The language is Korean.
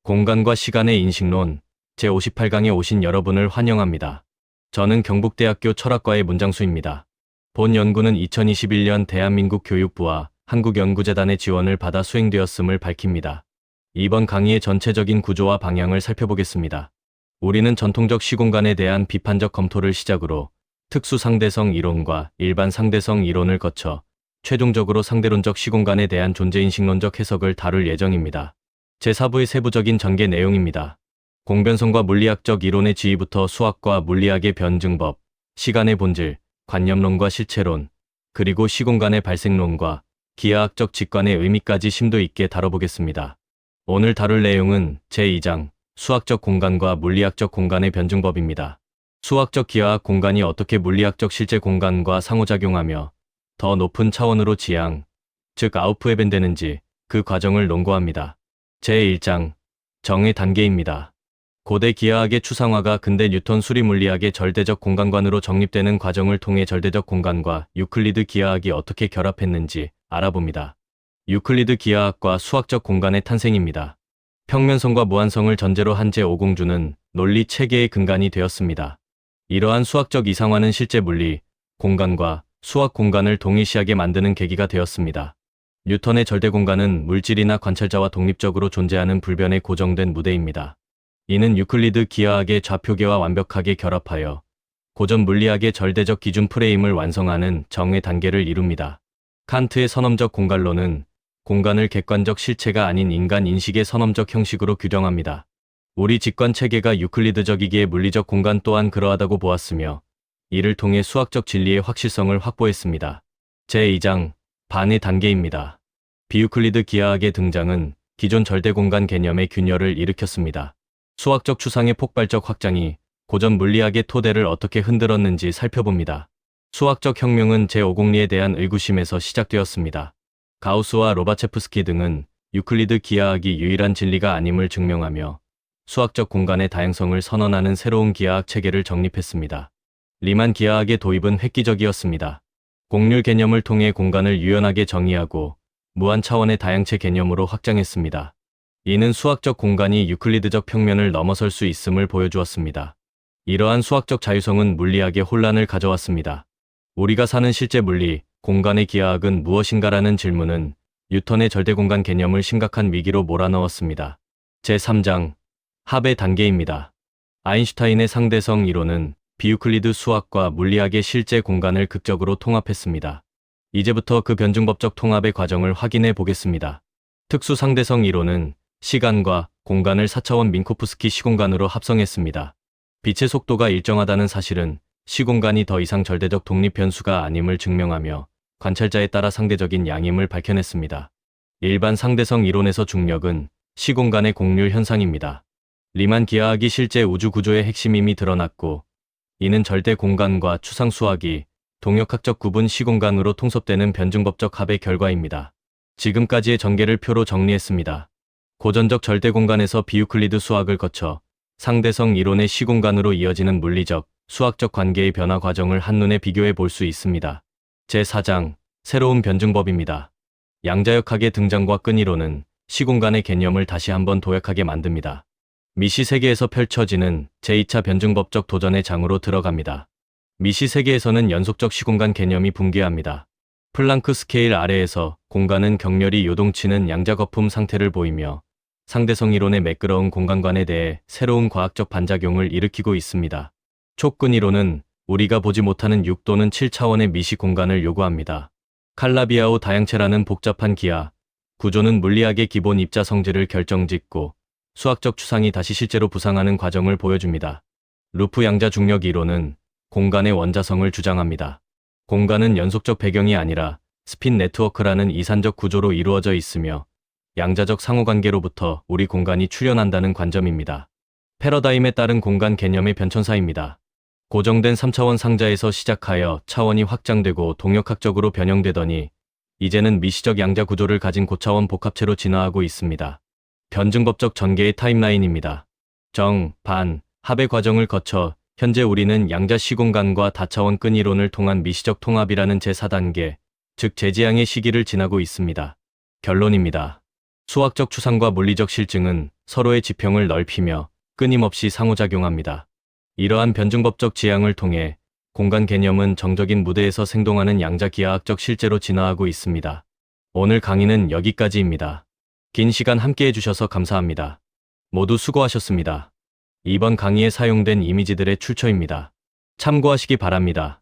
공간과 시간의 인식론 제58강에 오신 여러분을 환영합니다. 저는 경북대학교 철학과의 문장수입니다. 본 연구는 2021년 대한민국 교육부와 한국연구재단의 지원을 받아 수행되었음을 밝힙니다. 이번 강의의 전체적인 구조와 방향을 살펴보겠습니다. 우리는 전통적 시공간에 대한 비판적 검토를 시작으로 특수 상대성 이론과 일반 상대성 이론을 거쳐 최종적으로 상대론적 시공간에 대한 존재인식론적 해석을 다룰 예정입니다. 제4부의 세부적인 전개 내용입니다. 공변성과 물리학적 이론의 지위부터 수학과 물리학의 변증법, 시간의 본질, 관념론과 실체론, 그리고 시공간의 발생론과 기하학적 직관의 의미까지 심도 있게 다뤄보겠습니다. 오늘 다룰 내용은 제2장, 수학적 공간과 물리학적 공간의 변증법입니다. 수학적 기하학 공간이 어떻게 물리학적 실제 공간과 상호작용하며 더 높은 차원으로 지향, 즉 아우프헤벤되는지 그 과정을 논거합니다. 제1장, 정의 단계입니다. 고대 기하학의 추상화가 근대 뉴턴 수리물리학의 절대적 공간관으로 정립되는 과정을 통해 절대적 공간과 유클리드 기하학이 어떻게 결합했는지 알아봅니다. 유클리드 기하학과 수학적 공간의 탄생입니다. 평면성과 무한성을 전제로 한 제5공주는 논리 체계의 근간이 되었습니다. 이러한 수학적 이상화는 실제 물리, 공간과 수학 공간을 동일시하게 만드는 계기가 되었습니다. 뉴턴의 절대 공간은 물질이나 관찰자와 독립적으로 존재하는 불변의 고정된 무대입니다. 이는 유클리드 기하학의 좌표계와 완벽하게 결합하여 고전 물리학의 절대적 기준 프레임을 완성하는 정의 단계를 이룹니다. 칸트의 선험적 공간론은 공간을 객관적 실체가 아닌 인간 인식의 선험적 형식으로 규정합니다. 우리 직관 체계가 유클리드적이기에 물리적 공간 또한 그러하다고 보았으며 이를 통해 수학적 진리의 확실성을 확보했습니다. 제2장, 반의 단계입니다. 비유클리드 기하학의 등장은 기존 절대공간 개념의 균열을 일으켰습니다. 수학적 추상의 폭발적 확장이 고전 물리학의 토대를 어떻게 흔들었는지 살펴봅니다. 수학적 혁명은 제5공리에 대한 의구심에서 시작되었습니다. 가우스와 로바체프스키 등은 유클리드 기하학이 유일한 진리가 아님을 증명하며 수학적 공간의 다양성을 선언하는 새로운 기하학 체계를 정립했습니다. 리만 기하학의 도입은 획기적이었습니다. 공률 개념을 통해 공간을 유연하게 정의하고 무한 차원의 다양체 개념으로 확장했습니다. 이는 수학적 공간이 유클리드적 평면을 넘어설 수 있음을 보여주었습니다. 이러한 수학적 자유성은 물리학에 혼란을 가져왔습니다. 우리가 사는 실제 물리, 공간의 기하학은 무엇인가라는 질문은 뉴턴의 절대공간 개념을 심각한 위기로 몰아넣었습니다. 제3장, 합의 단계입니다. 아인슈타인의 상대성 이론은 비유클리드 수학과 물리학의 실제 공간을 극적으로 통합했습니다. 이제부터 그 변증법적 통합의 과정을 확인해 보겠습니다. 특수 상대성 이론은 시간과 공간을 4차원 민코프스키 시공간으로 합성했습니다. 빛의 속도가 일정하다는 사실은 시공간이 더 이상 절대적 독립 변수가 아님을 증명하며 관찰자에 따라 상대적인 양임을 밝혀냈습니다. 일반 상대성 이론에서 중력은 시공간의 공률 현상입니다. 리만 기하학이 실제 우주 구조의 핵심임이 드러났고 이는 절대 공간과 추상 수학이 동역학적 구분 시공간으로 통섭되는 변증법적 합의 결과입니다. 지금까지의 전개를 표로 정리했습니다. 고전적 절대 공간에서 비유클리드 수학을 거쳐 상대성 이론의 시공간으로 이어지는 물리적, 수학적 관계의 변화 과정을 한눈에 비교해 볼 수 있습니다. 제4장, 새로운 변증법입니다. 양자역학의 등장과 끈이론은 시공간의 개념을 다시 한번 도약하게 만듭니다. 미시 세계에서 펼쳐지는 제2차 변증법적 도전의 장으로 들어갑니다. 미시 세계에서는 연속적 시공간 개념이 붕괴합니다. 플랑크 스케일 아래에서 공간은 격렬히 요동치는 양자거품 상태를 보이며 상대성 이론의 매끄러운 공간관에 대해 새로운 과학적 반작용을 일으키고 있습니다. 촉근 이론은 우리가 보지 못하는 6 또는 7차원의 미시 공간을 요구합니다. 칼라비아오 다양체라는 복잡한 기하, 구조는 물리학의 기본 입자 성질을 결정짓고 수학적 추상이 다시 실제로 부상하는 과정을 보여줍니다. 루프 양자 중력 이론은 공간의 원자성을 주장합니다. 공간은 연속적 배경이 아니라 스핀 네트워크라는 이산적 구조로 이루어져 있으며 양자적 상호관계로부터 우리 공간이 출현한다는 관점입니다. 패러다임에 따른 공간 개념의 변천사입니다. 고정된 3차원 상자에서 시작하여 차원이 확장되고 동역학적으로 변형되더니 이제는 미시적 양자 구조를 가진 고차원 복합체로 진화하고 있습니다. 변증법적 전개의 타임라인입니다. 정, 반, 합의 과정을 거쳐 현재 우리는 양자 시공간과 다차원 끈 이론을 통한 미시적 통합이라는 제4단계, 즉 제지향의 시기를 지나고 있습니다. 결론입니다. 수학적 추상과 물리적 실증은 서로의 지평을 넓히며 끊임없이 상호작용합니다. 이러한 변증법적 지향을 통해 공간 개념은 정적인 무대에서 생동하는 양자기하학적 실제로 진화하고 있습니다. 오늘 강의는 여기까지입니다. 긴 시간 함께 해주셔서 감사합니다. 모두 수고하셨습니다. 이번 강의에 사용된 이미지들의 출처입니다. 참고하시기 바랍니다.